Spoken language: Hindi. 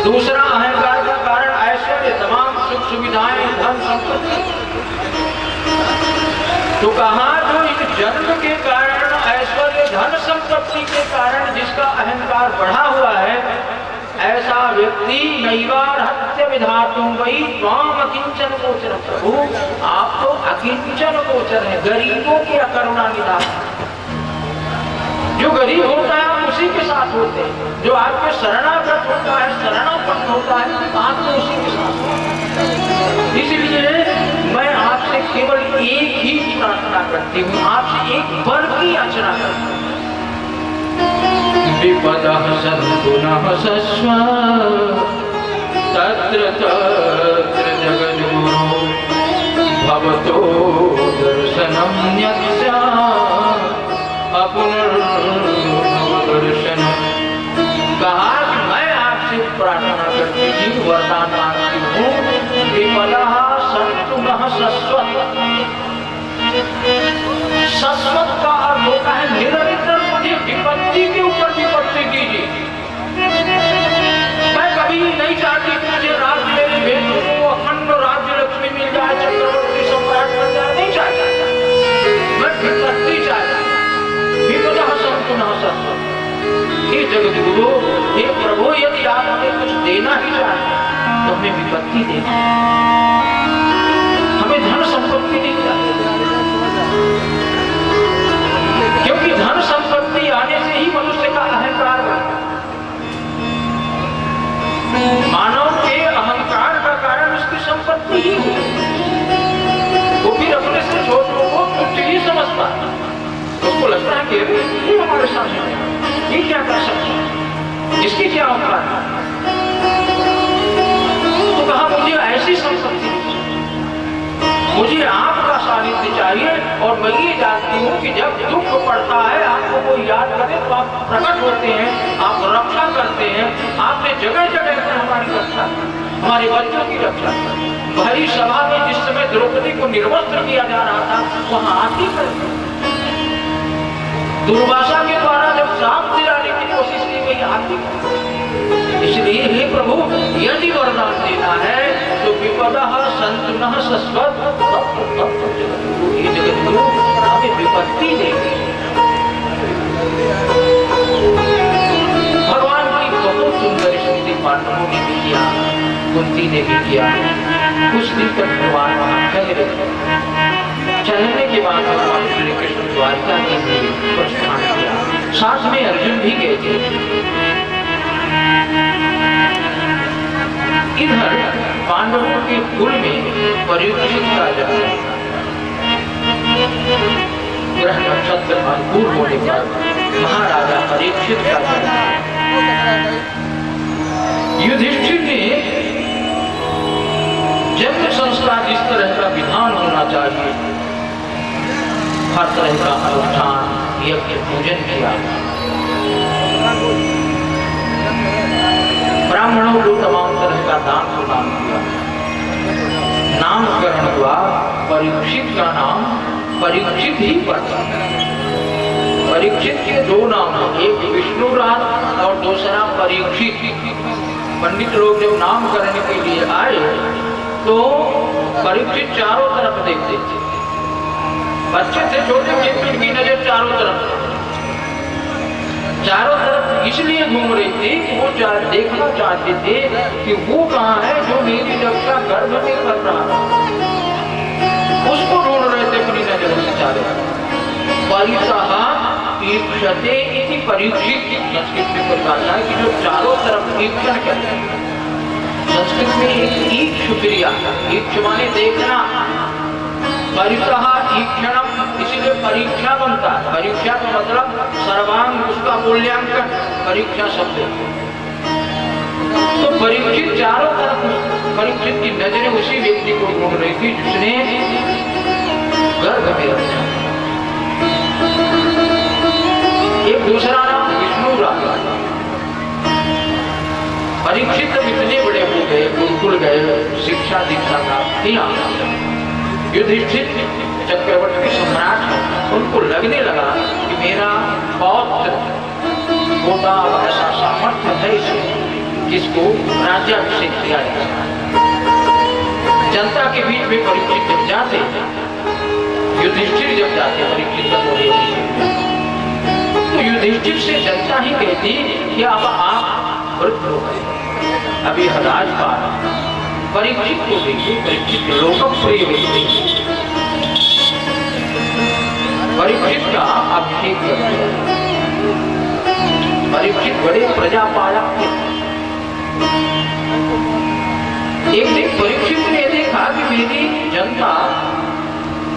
दूसरा अहंकार का कारण ऐश्वर्य, तमाम सुख सुविधाएं, धन संपत्ति। तो कहा जो इस जन्म के कारण ऐश्वर्य धन संपत्ति के कारण जिसका अहंकार बढ़ा हुआ है, ऐसा व्यक्ति नैवार्हत्य विधातुं वही त्वाम अकिंचन गोचर। प्रभु आप तो अकिंचन गोचर है, गरीबों की अकरुणा निधान। जो गरीब होता है आप उसी के साथ होते हैं, जो आपके शरणागत होता है, शरणापन्न होता है, आप तो उसी के साथ होते हैं। इसलिए मैं आपसे केवल एक ही प्रार्थना करती हूँ, आपसे एक वर की याचना करती हूँ। विपदः सन्तु नः सस्व तत्र तत्र जगद्गुरो भवतो दर्शनं यत्स्यात् अपुनर्दर्शन। कहा कि मैं आपसे प्रार्थना करती हूँ, वरदान मांगती हूँ, विपदः सन्तु नः सस्वत्। सस्वत् का अर्थ होता है निरंतर मुझे विपत्ति के ऊपर विपत्ति दीजिए। मैं कभी नहीं चाहती कि मुझे राज्य मेरे बेटों को अखंड राज्य लक्ष्मी मिल जाए, चक्रवर्ती सम्राट बन जाए, नहीं चाहता। मैं विपत्ति चाहती। विपदः सन्तु नः सस्वत्। हे जगद्गुरु, हे प्रभु, यदि आप हमें कुछ देना ही चाहते तो हमें विपत्ति देना, हमें धन संपत्ति नहीं चाहिए। क्योंकि धन संपत्ति आने से ही मनुष्य का अहंकार बढ़ता है। मानव के अहंकार का कारण उसकी संपत्ति ही है। वो फिर अपने से छोटों को तुच्छ ही समझता है। उसको लगता है कि ये हमारे सामने है, ये क्या कर सकता है, इसकी क्या औकात है। तो कहा मुझे ऐसी संपत्ति, मुझे आपका सानिध्य चाहिए। और मैं ये जानती हूँ कि जब दुख पड़ता है आपको कोई याद करे तो आप प्रकट होते हैं, आप रक्षा करते हैं। आपने जगह जगह पर हमारी रक्षा की, हमारे बच्चों की रक्षा की। भरी सभा में जिस समय द्रौपदी को निर्वस्त्र किया जा रहा था, वहां आप ही करते। दुर्वासा के द्वारा जब श्राप दिलाने की कोशिश की गई, आप ही करते। इसलिए हे प्रभु, यदि वरदान देना है तो विपदः सन्तु नः सस्वत्। ये जगद्गुरु हमें विपत्ति देगी। भगवान की बहुत सुंदर स्तुति पांडवों ने भी किया, कुंती ने भी किया। कुछ दिन तक भगवान वहां ठहरे। ठहरने के बाद भगवान श्री कृष्ण द्वारका के लिए प्रस्थान किया। साथ में अर्जुन भी गए थे। इधर पांडवों के कुल में परीक्षित का जन्म। ग्रह नक्षत्र अनुकूल होने पर महाराजा परीक्षित का जन्म। युधिष्ठिर ने जन्म संस्कार जिस तरह का विधान होना चाहिए, हर तरह का अनुष्ठान, यज्ञ पूजन किया। ब्राह्मणों को तमाम तरह का दान प्रदान किया। नामकरण हुआ। परीक्षित का नाम परीक्षित ही पड़ता। परीक्षित के दो नाम हैं, एक विष्णुराज और दूसरा परीक्षित। पंडित लोग जब नाम करने के लिए आए तो परीक्षित चारों तरफ देखते थे। बच्चे थे छोटे, जिनकी नजर चारों तरफ इसलिए घूम रही थी कि वो देखना चाहते थे कि वो कहाँ है जो मेरी रक्षा गर्भ में कर रहा है। उसको ढूंढ रहे थे अपनी नजरों से चारों। परिसः ईक्षते इति परीक्षित। संस्कृत में बताता है कि जो चारों तरफ ईक्षण करते हैं। संस्कृत में एक ईक्ष क्रिया, ईक्ष माने देखना, परिसः ईक्षणम, इसीलिए परीक्षा बनता है। परीक्षा का मतलब सर्वांग, उसका मूल्यांकन, परीक्षा शब्द। तो परीक्षित चारों तरफ, परीक्षित की नजरें उसी व्यक्ति को ढूंढ रही थी जिसने गर्भ में रखा। एक दूसरा नाम विष्णुराज। परीक्षित इतने बड़े हो गए, गुरुकुल गए, शिक्षा दीक्षा प्राप्त किया। युधिष्ठिर चक्रवर्ती सम्राट, उनको लगने लगा कि मेरा पौत्र होता ऐसा सामर्थ्य है इसे, जिसको राज्याभिषेक किया जाता है। जनता के बीच में परीक्षित जब जाते, युधिष्ठिर जब जाते परीक्षित तो युधिष्ठिर से जनता ही कहती कि अब आप वृद्ध हो गए, अभी राजपाल परीक्षित को देखिए, परीक्षित लोकप्रिय व्यक्ति, परीक्षित का अभिषेक कर दिया। परीक्षित बड़े प्रजापालक थे। एक दिन परीक्षित ने देखा कि मेरी जनता